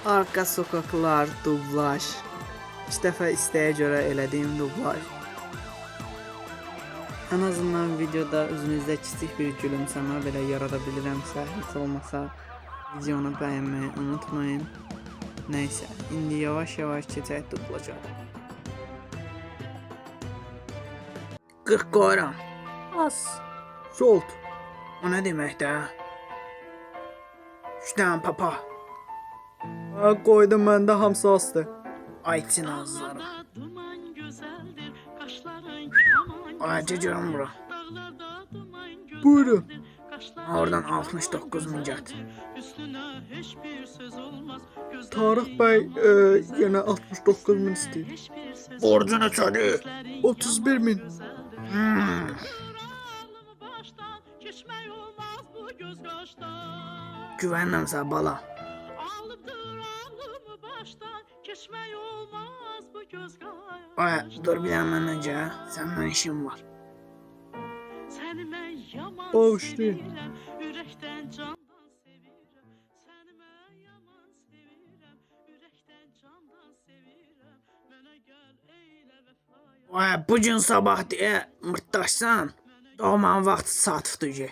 Arka sokaklar, dublaj. 2 dəfə istəyə görə elədiyim dublaj. Ən azından videoda üzünüzdə kiçik bir gülümsəmə belə yarada bilirəmsə, heç olmasa videonu bəyənməyi unutmayın. Nəysə, indi yavaş-yavaş keçək dublaja. 40 qoyuram. Az. Solt. O nə deməkdir? 3 dənə papa. Qoydum məndə hamısı azdır. Ay cinazlarım. Ay cəcərəm bura. Buyurun. Oradan 69.000 get. Tarık bəy yenə 69.000 istəyir. Borcu neçədir? 31.000. Güvənləmsə bala. Ay, dur bir dənə məndən gəl. Səndən işim var. Bağışlayın. Ay, bugün sabah deyə mırtdaşsan, doğman vaxtı satıqdır ki.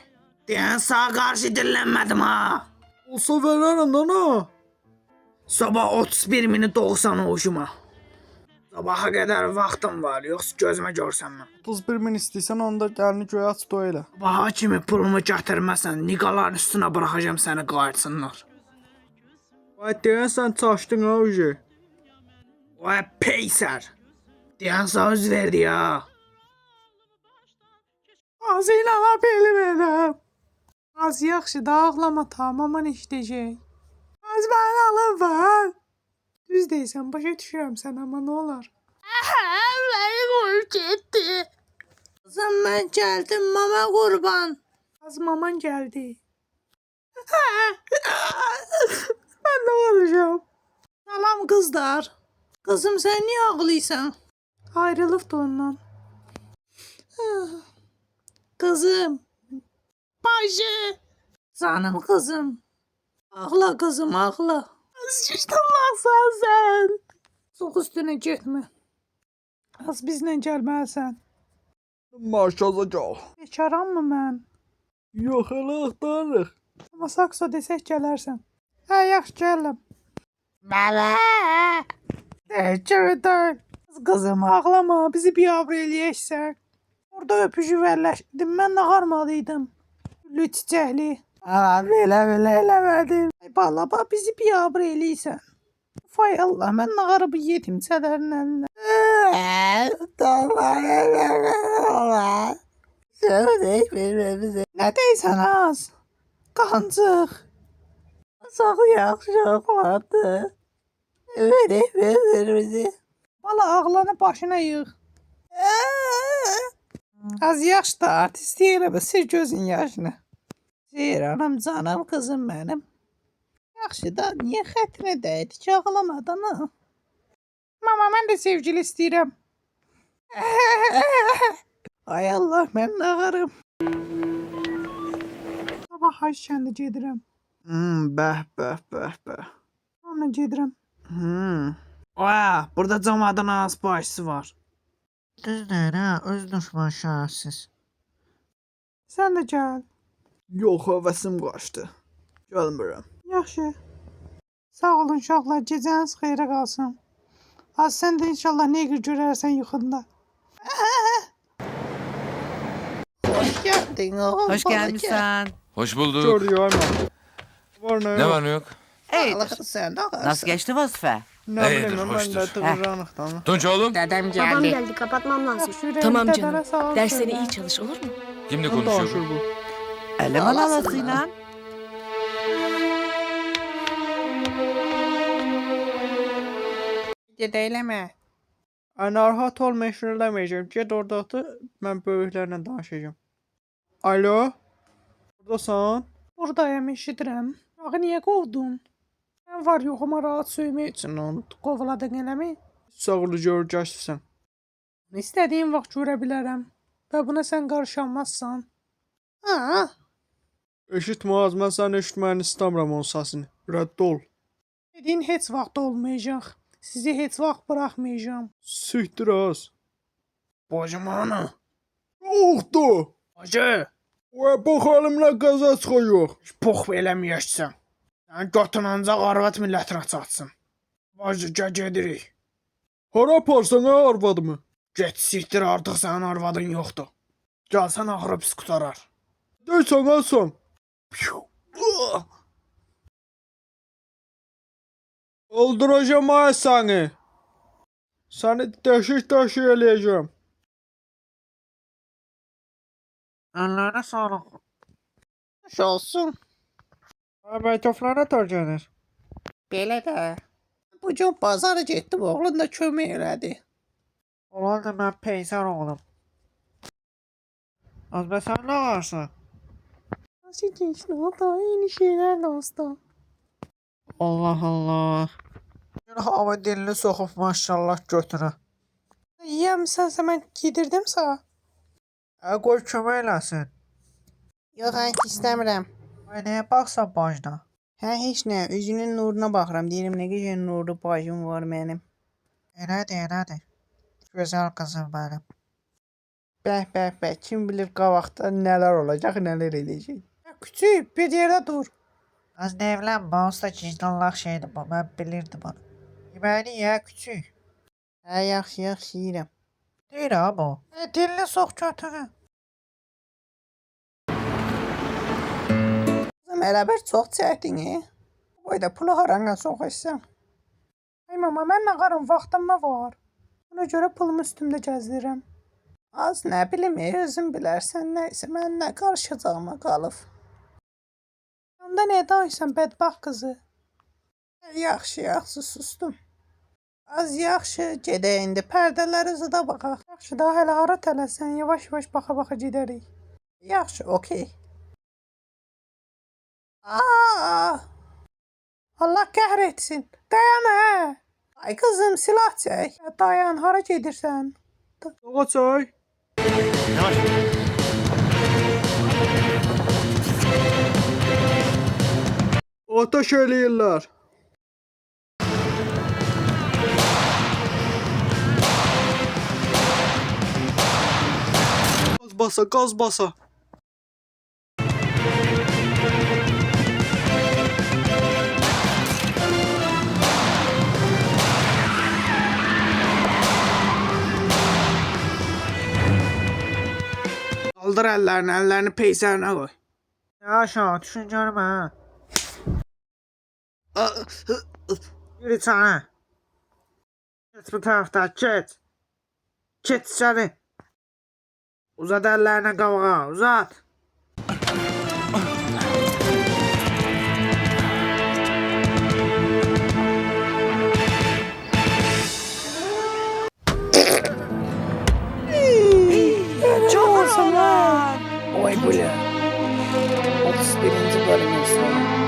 Deyən sağa qarşı dinlənmədim ha. Olsa verərəm də nə? Sabah 31.000'i 90 hoşuma. Sabaha qədər vaxtım var, yoxsa gözümə görsən mən. 31.000 istəyirsən, onda gəlini göyə aç da elə. Sabaha kimi pulumu gətirməsən, niqaların üstünə bıraxacağım səni qayıtsınlar. Vay, deyən sən çaşdın ha ucu. Vay, peysər. Deyən sağ üz verdi ya. Az ilə beli verəm. Az yaxşı da ağlama, tamamen işləyəcək. Az mən alım var. Düz deyirsən, başa düşürəm sən, amma nə olar? Məni qoyub getdi. Kızım, mən gəldim, mama qurban. Az maman gəldi. Mən nə olacağım? Salam qızlar. Kızım, sən niyə ağlıysan? Ayrılıbdı ondan. Kızım. Bacı. Canım kızım. Ağla kızım, ağla. Sıçdınlarsan sən. Çox üstünə getmə. Az bizlə gəlməlisən. Maaş alacaq. Bekaram mı mən? Yox, elə axtarırıq. Amma sakso desək gələrsən. Hə, yaxşı gələm. Baba. Deyil. Qızım, ağlama, bizi biabr eləyəksən. Orada öpücü verləşdim, mən nağarmalıydım. Gülü çiçəkli. Belə eləmədim. Bala, bizi biabr eləysən. Fay Allah, mən nağarı yedim çədərin əlinə. Nə deysən az? Qancıq. Çox yaxşı oxladı. Ver bizi. Bala, ağlanı başına yığ. Az yaşda artist deyirəm, sil gözün yaşını. Seyir anam, canım, kızım mənim. Yaxşı da, niyə xətrinə dəydi ki, ağlamadan ha? Mama, mən də sevgili istəyirəm. Ay Allah, mən nağarım. Sabah Hacı kəndə gedirəm. Bəh. Onunla gedirəm. Oya, burada camadan az başçısı var. Düzdür ha, öz düşman şahsiz. Sən də gəl. Yox, həvəsim qaçdı. Gəlmirəm. Yaxşı. Sağ olun uşaqlar, gecəniz xeyrə qalsın. Az sən də inşallah neqr görərsən yuxunda. Hoş geldin oğlum. Hoş gelmişsin. Hoş bulduk. Gördük ayma. Var ne Ne yok? var ne yok? İyidir. Sen de Nasıl geçti vazife? Ne İyidir, bileyim ben de hoştur. tıkırranıktan. Tunç oğlum. Dedem geldi. Babam geldi, kapatmam lazım. Tamam canım. Derslerine iyi çalış, olur mu? Kimle konuşuyor bu? Eleman havasıyla. Gedeyleme. Narahat olma, işirləməyəcəm. Ged orada otur, mən böyüklərlə danışacağım. Alo? Buradasan? Buradayım, eşidirəm. Ağı niyə qovdun? Mən var yoxuma rahat söymək üçün onu qovladın eləmi? Sağlı görgəşsən. İstədiyim vaxt görə bilərəm. Və buna sən qarışamazsan. Ha? Eşitmə az, mən sən eşitməyini istəmirəm onun səsini. Rədd ol. Dediyin heç vaxt olmayacaq. Sizi heç vaxt buraxmayacağam. Siktir az. Bacı mana. Oldu. Bacı. Ve bakalım ne qaza çıxıyor. Pox eləməyəsən. Sən götün ancaq arvad millətinə çatsın. Bacı gedirik. Hara aparsan ha arvadımı? Get siktir artıq sənin arvadın yoxdur. Gəlsən axırı pis qutarar. Deysən Hasan. Öldüreceğim ha seni. Seni deşik eləyəcəm. Ellerine sağlık. Xoş olsun. Məytoflara tar gelir. Belə də. Bu gün bazara getdim, oğlun da kömək elədi. Olan da ben peyzar oğlum. Az be sen ne varsın? Nasıl gençler, da aynı şeyler dostum. Allah Allah. Hava dilini soxub maşallah götürə. Yiyəmsənsə mən yedirdim sağ. Qoy kömək eləsin. Yox, mən istəmirəm. Ay nəyə baxsan bacına? Hə, heç nə, üzünün nuruna baxıram. Deyirəm, nə gözəl nurlu bacım var mənim. Elədir. Gözəl qızım mənim. Bəh, kim bilir qabaqda nələr olacaq, nələr edəcək. Küçük, bir yerdə dur. Az evlənmə, onsuz da gicdanlıq şeydir bu, mən bilirdim onu. Yeməğini ye küçük. Hə, yaxşı yeyirəm. Deyir ha bu. Dilini sox götürə. Qızım, ələbər çox çəkdin, Bu boyda pulu haranga soxursan? Ay mama, mən nə qarım, vaxtım mı var? Buna görə pulumu üstümdə gəzdirirəm. Az nə bilim, özün bilərsən, nəysə, mən nə qarışacağıma qalıb. Onda nə danışsan, bədbaxt qızı? Yaxşı, sustum. Az yaxşı, gedək indi pərdələri zıda baxaq. Yaxşı, daha hələ hara tələsən, yavaş-yavaş baxa-baxa gedərik. Yaxşı, okey. Allah qəhr dayan hə. Ay qızım, silah çək. Dayan, hara gedirsən? Soğa çay. Ateş eləyirlər. Gaz basa. Qaldır əllərini peysərinə qoy. Ya aşağı düşüncənim ha. Yürü içəri. Geç bu tərəfdə, geç. Geç içəri. Uzat əllərini qabağa, uzat. Çok olsun lan. Oy bu ya. 31. bölümün sonu.